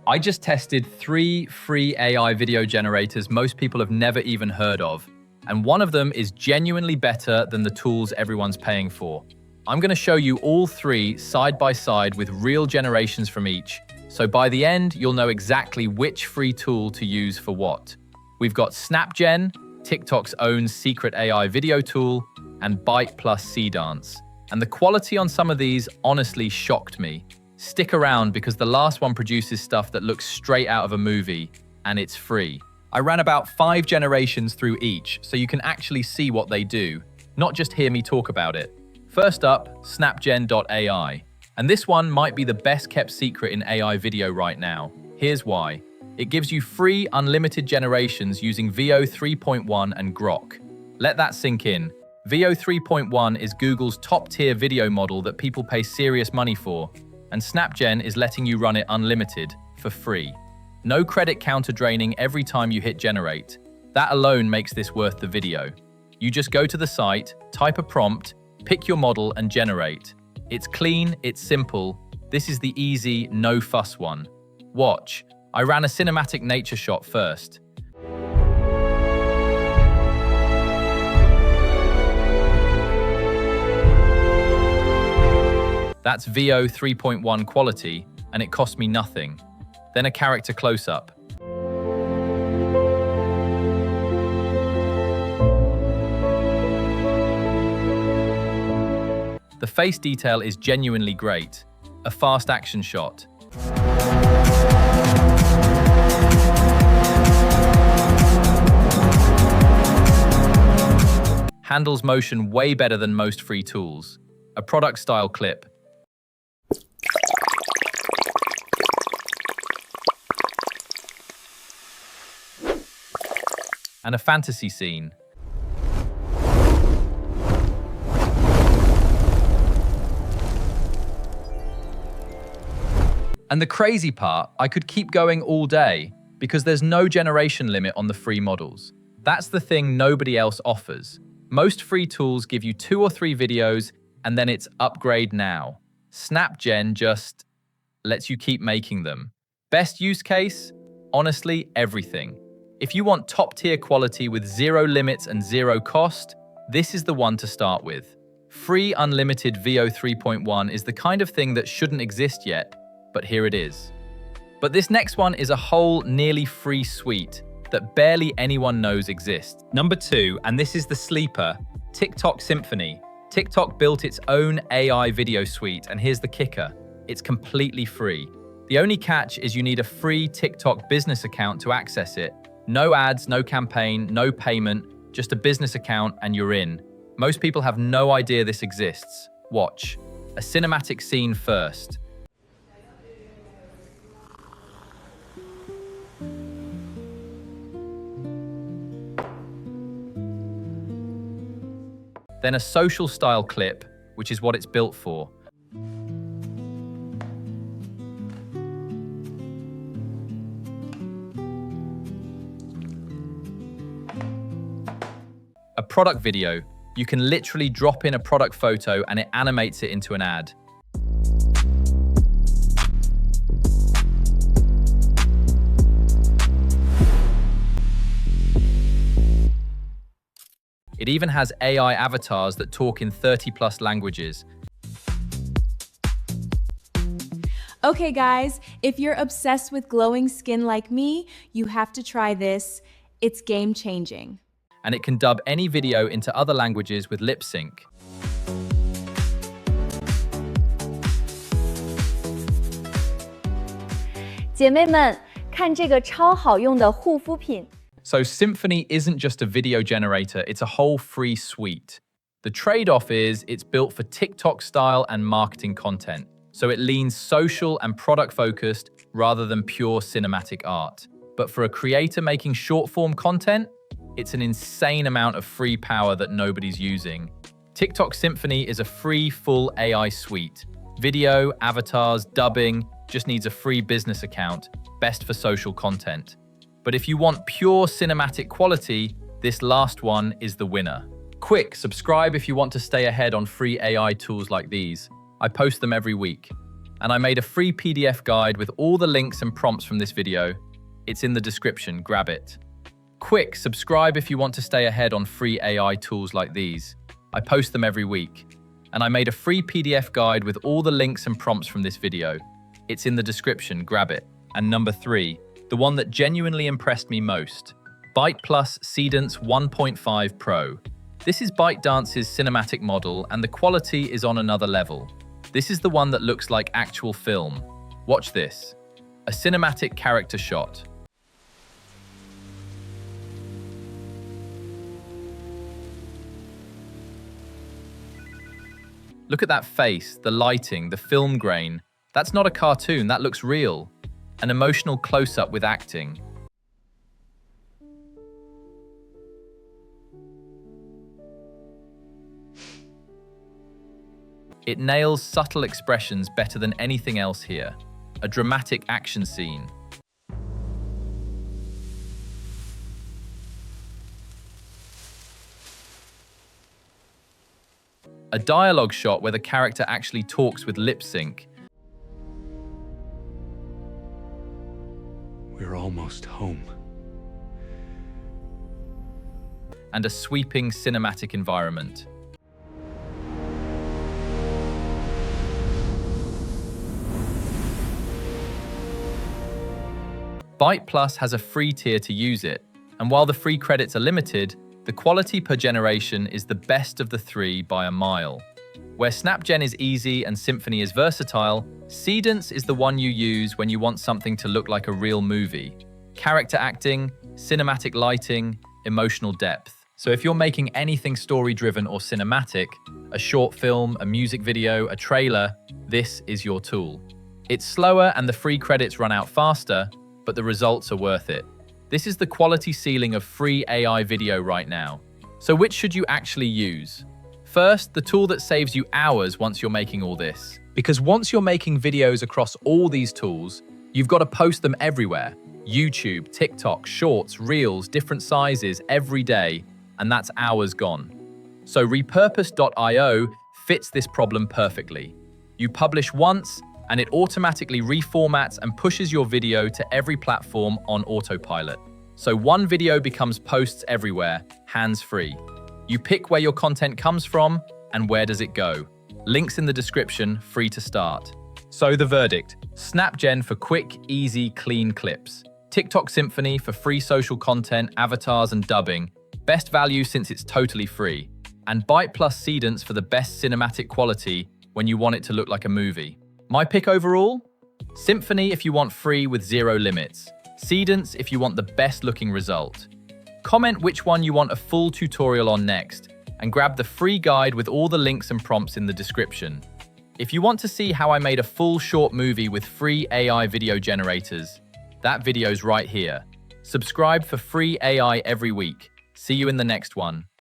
I just tested 3 free AI video generators most people have never even heard of, and one of them is genuinely better than the tools everyone's paying for. I'm going to show you all 3 side by side with real generations from each, so by the end, you'll know exactly which free tool to use for what. We've got SnapGen, TikTok's own secret AI video tool, and BytePlus Seedance. And the quality on some of these honestly shocked me. Stick around because the last one produces stuff that looks straight out of a movie, and it's free. I ran about 5 generations through each, so you can actually see what they do, not just hear me talk about it. First up, SnapGen.ai. And this one might be the best kept secret in AI video right now. Here's why. It gives you free, unlimited generations using VO 3.1 and Grok. Let that sink in. VO 3.1 is Google's top-tier video model that people pay serious money for, and SnapGen is letting you run it unlimited, for free. No credit counter draining every time you hit generate. That alone makes this worth the video. You just go to the site, type a prompt, pick your model and generate. It's clean, it's simple. This is the easy, no-fuss one. Watch. I ran a cinematic nature shot first. That's VO 3.1 quality, and it cost me nothing. Then a character close-up. The face detail is genuinely great. A fast action shot. Handles motion way better than most free tools. A product-style clip. And a fantasy scene. And the crazy part, I could keep going all day because there's no generation limit on the free models. That's the thing nobody else offers. Most free tools give you 2 or 3 videos and then it's upgrade now. SnapGen just lets you keep making them. Best use case? Honestly, everything. If you want top-tier quality with 0 limits and 0 cost, this is the one to start with. Free unlimited VO 3.1 is the kind of thing that shouldn't exist yet, but here it is. But this next one is a whole nearly free suite that barely anyone knows exists. Number 2, and this is the sleeper, TikTok Symphony. TikTok built its own AI video suite, and here's the kicker. It's completely free. The only catch is you need a free TikTok business account to access it. No ads, no campaign, no payment, just a business account and you're in. Most people have no idea this exists. Watch. A cinematic scene first. Then a social style clip, which is what it's built for. A product video, you can literally drop in a product photo and it animates it into an ad. It even has AI avatars that talk in 30+ languages. Okay guys, if you're obsessed with glowing skin like me, you have to try this. It's game-changing. And it can dub any video into other languages with lip sync. So Symphony isn't just a video generator, it's a whole free suite. The trade-off is it's built for TikTok style and marketing content, so it leans social and product-focused rather than pure cinematic art. But for a creator making short-form content, it's an insane amount of free power that nobody's using. TikTok Symphony is a free, full AI suite. Video, avatars, dubbing, just needs a free business account, best for social content. But if you want pure cinematic quality, this last one is the winner. Quick, subscribe if you want to stay ahead on free AI tools like these. I post them every week. And I made a free PDF guide with all the links and prompts from this video. It's in the description, grab it. Quick, subscribe if you want to stay ahead on free AI tools like these. I post them every week. And I made a free PDF guide with all the links and prompts from this video. It's in the description, grab it. And number 3, the one that genuinely impressed me most, BytePlus Seedance 1.5 Pro. This is ByteDance's cinematic model, and the quality is on another level. This is the one that looks like actual film. Watch this. A cinematic character shot. Look at that face, the lighting, the film grain. That's not a cartoon, that looks real. An emotional close-up with acting. It nails subtle expressions better than anything else here. A dramatic action scene. A dialogue shot where the character actually talks with lip sync. We're almost home. And a sweeping cinematic environment. BytePlus has a free tier to use it, and while the free credits are limited, the quality per generation is the best of the 3 by a mile. Where SnapGen is easy and Symphony is versatile, Seedance is the one you use when you want something to look like a real movie. Character acting, cinematic lighting, emotional depth. So if you're making anything story-driven or cinematic, a short film, a music video, a trailer, this is your tool. It's slower and the free credits run out faster, but the results are worth it. This is the quality ceiling of free AI video right now. So which should you actually use? First, the tool that saves you hours once you're making all this. Because once you're making videos across all these tools, you've got to post them everywhere. YouTube, TikTok, Shorts, Reels, different sizes every day, and that's hours gone. So Repurpose.io fits this problem perfectly. You publish once, and it automatically reformats and pushes your video to every platform on autopilot. So one video becomes posts everywhere, hands-free. You pick where your content comes from, and where does it go. Links in the description, free to start. So the verdict: SnapGen for quick, easy, clean clips. TikTok Symphony for free social content, avatars, and dubbing. Best value since it's totally free. And BytePlus Seedance for the best cinematic quality when you want it to look like a movie. My pick overall? Symphony if you want free with 0 limits. Seedance if you want the best looking result. Comment which one you want a full tutorial on next, and grab the free guide with all the links and prompts in the description. If you want to see how I made a full short movie with free AI video generators, that video's right here. Subscribe for free AI every week. See you in the next one.